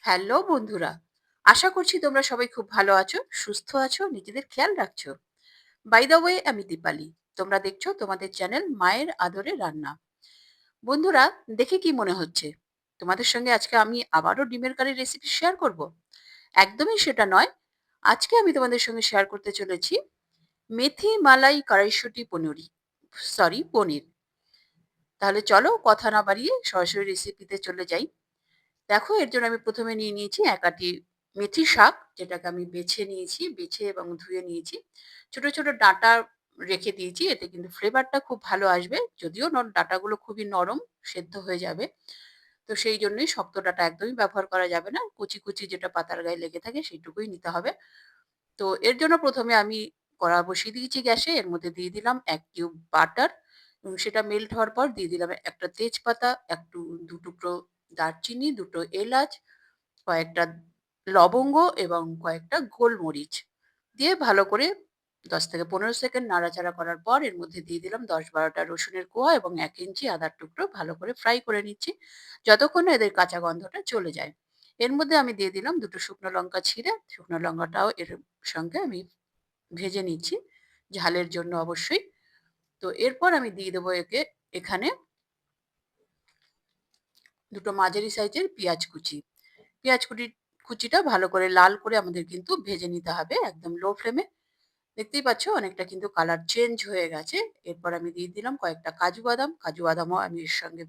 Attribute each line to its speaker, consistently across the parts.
Speaker 1: Hello বন্ধুরা, আশা করছি তোমরা সবাই খুব ভালো আছো, সুস্থ আছো, নিজেদের খেয়াল রাখছো। বাই দ্য ওয়ে, আমি দীপালি। তোমরা দেখছো তোমাদের চ্যানেল মায়ের আদরে রান্না। বন্ধুরা, দেখে কি মনে হচ্ছে তোমাদের সঙ্গে আজকে আমি আবারও ডিমের কারি রেসিপি শেয়ার করব? একদমই সেটা নয়। আজকে আমি তোমাদের সঙ্গে শেয়ার করতে চলেছি মেথি মালাই কড়াইশুঁটি পনির। তাহলে চলো কথা না বাড়িয়ে সরাসরি রেসিপিতে চলে যাই। দেখো, এর জন্য আমি প্রথমে নিয়ে নিয়েছি এক আঁটি মেথি শাক, যেটাকে আমি বেছে নিয়েছি, বেছে এবং ধুয়ে নিয়েছি। ছোট ছোট ডাঁটা রেখে দিয়েছি, এতে কিন্তু ফ্লেভারটা খুব ভালো আসবে। যদিও ডাঁটাগুলো খুবই নরম, সেদ্ধ হয়ে যাবে। তো সেই জন্যই শক্ত ডাঁটা একদমই ব্যবহার করা যাবে না, কুচি কুচি যেটা পাতার গায়ে লেগে থাকে সেইটুকুই নিতে হবে। তো এর জন্য প্রথমে আমি কড়া বসিয়ে দিয়েছি গ্যাসে, এর মধ্যে দিয়ে দিলাম ১ কিউব বাটার এবং সেটা মেল্ট হওয়ার পর দিয়ে দিলাম একটা তেজপাতা, ২ টুকরো দারচিনি, ২ টো এলাচ, কয়েকটা লবঙ্গ এবং কয়েকটা গোলমরিচ দিয়ে ভালো করে ১০ থেকে ১৫ সেকেন্ড নাড়াচাড়া করার পর এর মধ্যে দিয়ে দিলাম ১০-১২ টা রসুনের কোয়া এবং ১ ইঞ্চি আদার টুকরো ভালো করে ফ্রাই করে নিচ্ছি, যতক্ষণ না এদের কাঁচা গন্ধটা চলে যায়। এর মধ্যে আমি দিয়ে দিলাম ২ টো শুকনো লঙ্কা ছিঁড়ে, শুকনো লঙ্কাটাও এর সঙ্গে আমি ভেজে নিচ্ছি, ঝালের জন্য অবশ্যই। তো এরপর আমি দিয়ে দেবো এখানে ২ টো মাঝারি সাইজের পেঁয়াজ কুচি। পেঁয়াজ কুচিটা ভালো করে লাল করে আমাদের কিন্তু ভেজে নিতে হবে একদম লো ফ্লেমে। দেখতেই পাচ্ছ অনেকটা কিন্তু কালার চেঞ্জ হয়ে গেছে। এরপর আমি দিয়ে দিলাম কয়েকটা কাজু বাদাম। কাজু বাদামও আমি এর সঙ্গে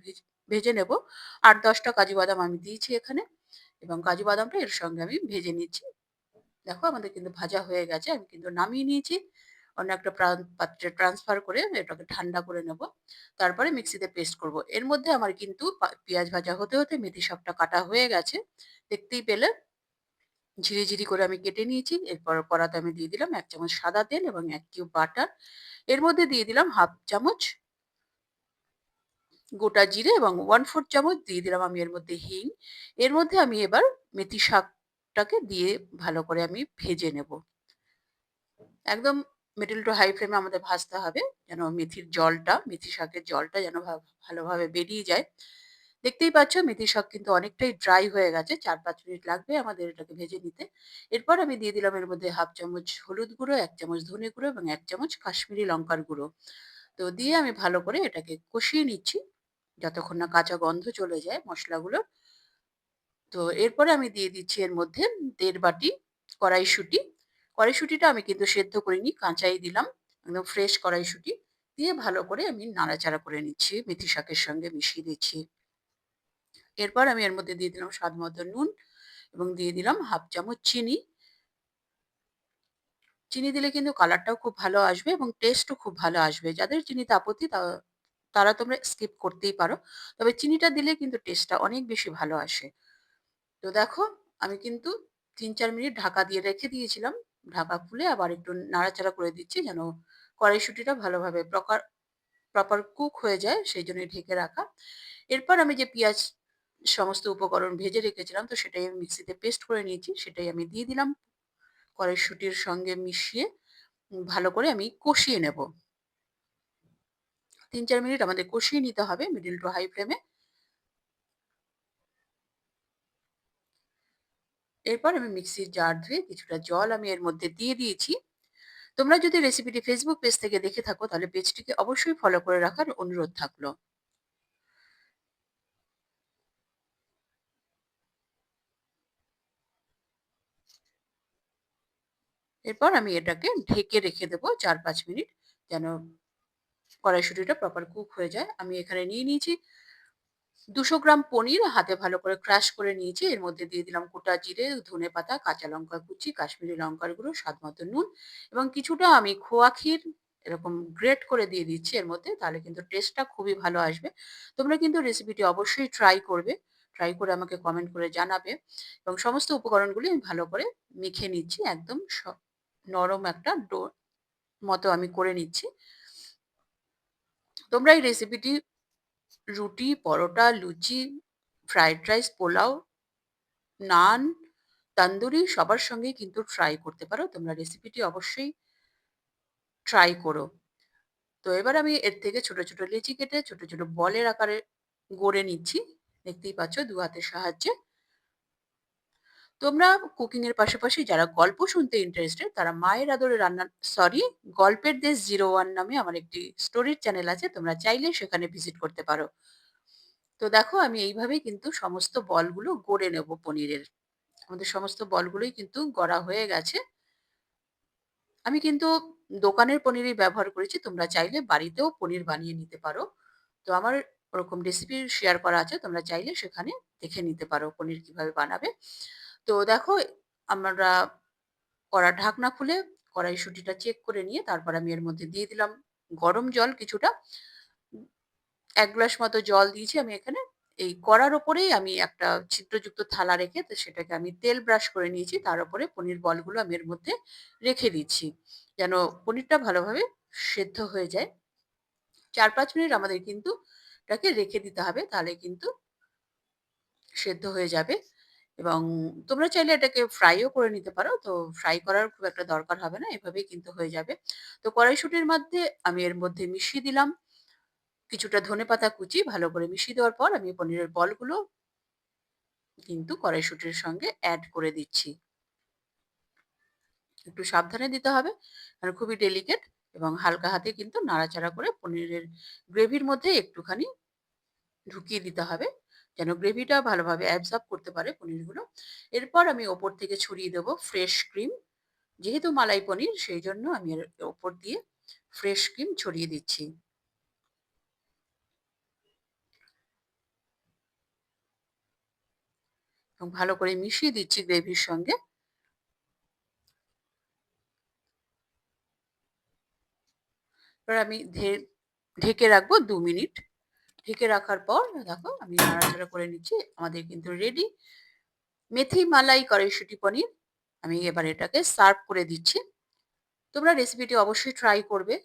Speaker 1: ভেজে নেব। ৮-১০ টা কাজু বাদাম আমি দিয়েছি এখানে এবং কাজু বাদামটা এর সঙ্গে আমি ভেজে নিচ্ছি। দেখো, আমাদের কিন্তু ভাজা হয়ে গেছে। আমি কিন্তু নামিয়ে নিয়েছি। অন্য একটা পাত্রে ট্রান্সফার করে এটাকে ঠান্ডা করে নেব। তারপরে মিক্সিতে পেস্ট করব। এর মধ্যে আমার কিন্তু পেঁয়াজ ভাজা হতে হতে মেথি শাকটা কাটা হয়ে গেছে। দেখতেই পেলে ঝিরি করে আমি কেটে নিয়েছি। এরপর কড়াতে আমি দিয়ে দিলাম ১ চামচ সাদা তেল এবং ১ কিউব বাটার। এর মধ্যে দিয়ে দিলাম ১/২ চামচ গোটা জিরে এবং 1/4 চামচ দিয়ে দিলাম আমি এর মধ্যে হিং। এর মধ্যে আমি এবার মেথি শাকটাকে দিয়ে ভালো করে আমি ভেজে নেব। একদম মিডল টু হাই ফ্লেমে আমাদের ভাজতে হবে, যেন মেথি শাকের জলটা যেন ভালোভাবে বেরিয়ে যায়। দেখতেই পাচ্ছ মেথি শাক কিন্তু অনেকটাই ড্রাই হয়ে গেছে। ৪-৫ মিনিট লাগবে আমাদের এটাকে ভেজে নিতে। এরপর আমি দিয়ে দিলাম এর মধ্যে ১/২ চামচ হলুদ গুঁড়ো, ১ চামচ ধনে গুঁড়ো এবং ১ চামচ কাশ্মীরি লঙ্কার গুঁড়ো। তো দিয়ে আমি ভালো করে এটাকে কষিয়ে নিচ্ছি, যতক্ষণ না কাঁচা গন্ধ চলে যায় মসলাগুলোর। তো এরপরে আমি দিয়ে দিচ্ছি এর মধ্যে ১.৫ বাটি কড়াইশুঁটি। কড়াইশুঁটিটা আমি কিন্তু সেদ্ধ করিনি, কাঁচাই দিলাম। একদম ফ্রেশ কড়াইশুঁটি। দিয়ে ভালো করে আমি নাড়াচাড়া করে নিচ্ছি, মেথি শাকের সঙ্গে মিশিয়ে দিচ্ছি। এরপর আমি এর মধ্যে দিয়ে দিলাম স্বাদ মতো নুন এবং দিয়ে দিলাম ১/২ চামচ চিনি। চিনি দিলে কিন্তু কালারটাও খুব ভালো আসবে এবং টেস্টও খুব ভালো আসবে। যাদের চিনিতে আপত্তি তারা তোমরা স্কিপ করতেই পারো। তবে চিনিটা দিলে কিন্তু টেস্টটা অনেক বেশি ভালো আসে। তো দেখো, আমি কিন্তু ৩-৪ মিনিট ঢাকা দিয়ে রেখে দিয়েছিলাম। ঢাকা খুলে আবার একটু নাড়াচাড়া করে দিচ্ছি, যেন কড়াইশুঁটিটা ভালোভাবে প্রপার কুক হয়ে যায়, সেইজন্যই ঢেকে রাখা। এরপর আমি যে সমস্ত উপকরণ ভেজে রেখেছিলাম, তো সেটাই আমি মিক্সিতে পেস্ট করে নিয়েছি। সেটাই আমি দিয়ে দিলাম কড়াইশুঁটির সঙ্গে মিশিয়ে ভালো করে আমি কষিয়ে নেব। ৩-৪ মিনিট আমাদের কষিয়ে নিতে হবে মিডল টু হাই ফ্লেমে। এরপর আমি মিক্সির জার ধুয়ে কিছুটা জল আমি এর মধ্যে দিয়ে দিয়েছি। তোমরা যদি রেসিপিটি ফেসবুক পেজ থেকে দেখে থাকো, তাহলে পেজটিকে অবশ্যই ফলো করে রাখার অনুরোধ থাকলো। এরপর আমি এটাকে ঢেকে রেখে দেবো ৪-৫ মিনিট, যেন কড়াইশুঁটিটা প্রপার কুক হয়ে যায়। আমি এখানে নিয়ে নিয়েছি ২০০ গ্রাম পনির, হাতে ভালো করে ক্রাশ করে নিয়েছি। এর মধ্যে দিয়ে দিলাম গোটা জিরে, ধনেপাতা, কাঁচা লঙ্কা কুচি, কাশ্মীরি লঙ্কার গুঁড়ো, স্বাদ মতো নুন এবং কিছুটা আমি খোয়া ক্ষীর এরকম গ্রেট করে দিয়ে দিচ্ছি এর মধ্যে। তাহলে কিন্তু টেস্টটা খুবই ভালো আসবে। তোমরা কিন্তু রেসিপিটি অবশ্যই ট্রাই করবে। ট্রাই করে আমাকে কমেন্ট করে জানাবে এবং সমস্ত উপকরণগুলি আমি ভালো করে মেখে নিচ্ছি। একদম নরম একটা ডো মতো আমি করে নিচ্ছি। তোমরা এই রেসিপিটি রুটি, পরোটা, লুচি, ফ্রাইড রাইস, পোলাও, নান, তান্দুরি সবার সঙ্গেই কিন্তু ট্রাই করতে পারো। তোমরা রেসিপিটি অবশ্যই ট্রাই করো। তো এবার আমি এর থেকে ছোট লেচি কেটে ছোট বলের আকারে গড়ে নিচ্ছি। দেখতেই পাচ্ছ ২ হাতের সাহায্যে। তোমরা কুকিং এর পাশাপাশি যারা গল্প শুনতে ইন্টারেস্টেড তারা মায়ের আদরে রান্না সরি গল্পের দেশ 01 নামে আমার একটি স্টোরির চ্যানেল আছে। তোমরা চাইলে সেখানে ভিজিট করতে পারো। তো দেখো আমি এইভাবেই কিন্তু সমস্ত বলগুলো গড়ে নেব পনিরের। আমাদের সমস্ত বলগুলোই কিন্তু গড়া হয়ে গেছে। আমি কিন্তু দোকানের পনিরই ব্যবহার করেছি। তোমরা চাইলে বাড়িতেও পনির বানিয়ে নিতে পারো। তো আমার ওরকম রেসিপি শেয়ার করা আছে। তোমরা চাইলে সেখানে দেখে নিতে পারো পনির কিভাবে বানাবে। তো দেখো আমরা কড়ার ঢাকনা খুলে কড়াইশুঁটিটা চেক করে নিয়ে তারপর আমি এর মধ্যে দিয়ে দিলাম গরম জল কিছুটা। ১ গ্লাস মতো জল দিয়েছি আমি এখানে। এই কড়ার উপরেই আমি একটা ছিদ্রযুক্ত থালা রেখে তো সেটাকে আমি তেল ব্রাশ করে নিয়েছি। তার উপরে পনির বলগুলো আমি এর মধ্যে রেখে দিচ্ছি। যেন পনিরটা ভালোভাবে সেদ্ধ হয়ে যায়। ৪-৫ মিনিট আমাদের কিন্তু এটাকে রেখে দিতে হবে। তাহলে কিন্তু সেদ্ধ হয়ে যাবে এবং তোমরা চাইলে এটাকে ফ্রাইও করে নিতে পারো। তো ফ্রাই করার খুব একটা দরকার হবে না। এভাবেই কিন্তু হয়ে যাবে। তো কড়াইশুঁটির মধ্যে আমি এর মধ্যে মিশিয়ে দিলাম কিছুটা ধনেপাতা কুচি। ভালো করে মিশিয়ে দেওয়ার পর আমি পনিরের বলগুলো কিন্তু কড়াইশুঁটির সঙ্গে এড করে দিচ্ছি। একটু সাবধানে দিতে হবে। কারণ খুবই ডেলিকেট এবং হালকা হাতে কিন্তু নাড়াচাড়া করে পনিরের গ্রেভির মধ্যে একটুখানি ঢুকিয়ে দিতে হবে। যেন গ্রেভিটা ভালোভাবে অ্যাবসর্ব করতে পারে পনিরগুলো। এরপর আমি ওপর থেকে ছড়িয়ে দেব ফ্রেশ ক্রিম। যেহেতু মালাই পনির সেইজন্য আমি এর ওপর দিয়ে ফ্রেশ ক্রিম ছড়িয়ে দিচ্ছি এবং ভালো করে মিশিয়ে দিচ্ছি গ্রেভির সঙ্গে। এবার আমি ঢেকে রাখবো ২ মিনিট। ঢেকে রাখার পর দেখো আমি নাড়াচাড়া করে নিচ্ছি। আমাদের কিন্তু রেডি মেথি মালাই কড়াইশুঁটি পনির। আমি এবার এটাকে সার্ভ করে দিচ্ছি। তোমরা রেসিপিটি অবশ্যই ট্রাই করবে।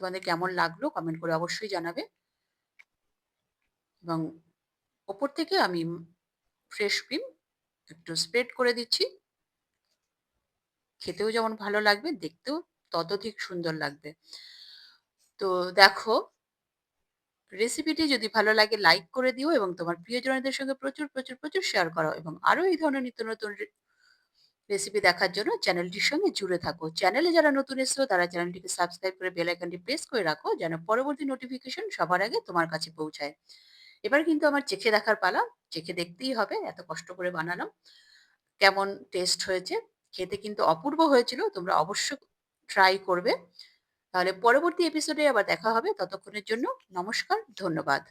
Speaker 1: তোমাদের কেমন লাগলো কমেন্ট করে অবশ্যই জানাবে এবং ওপর থেকে আমি ফ্রেশ ক্রিম একটু স্প্রেড করে দিচ্ছি। খেতেও যেমন ভালো লাগবে, দেখতেও ততোধিক সুন্দর লাগবে। তো দেখো রেসিপিটি যদি ভালো লাগে লাইক করে দিও এবং তোমার প্রিয়জনদের সঙ্গে প্রচুর শেয়ার করো এবং আরো এই ধরনের নিত্য নতুন রেসিপি দেখার জন্য চ্যানেলটির সঙ্গে জুড়ে থাকো। চ্যানেলে যারা নতুন এসেছো তারা চ্যানেলটিকে সাবস্ক্রাইব করে বেল আইকনটি প্রেস করে রাখো যেন পরবর্তী নোটিফিকেশন সবার আগে তোমার কাছে পৌঁছায়। এবার কিন্তু আমার চেখে দেখার পালা। চেখে দেখতেই হবে, এত কষ্ট করে বানালাম। কেমন টেস্ট হয়েছে? খেতে কিন্তু অপূর্ব হয়েছিল। তোমরা অবশ্য ট্রাই করবে। তাহলে পরবর্তী এপিসোডে আবার দেখা হবে। ততক্ষণের জন্য নমস্কার, ধন্যবাদ।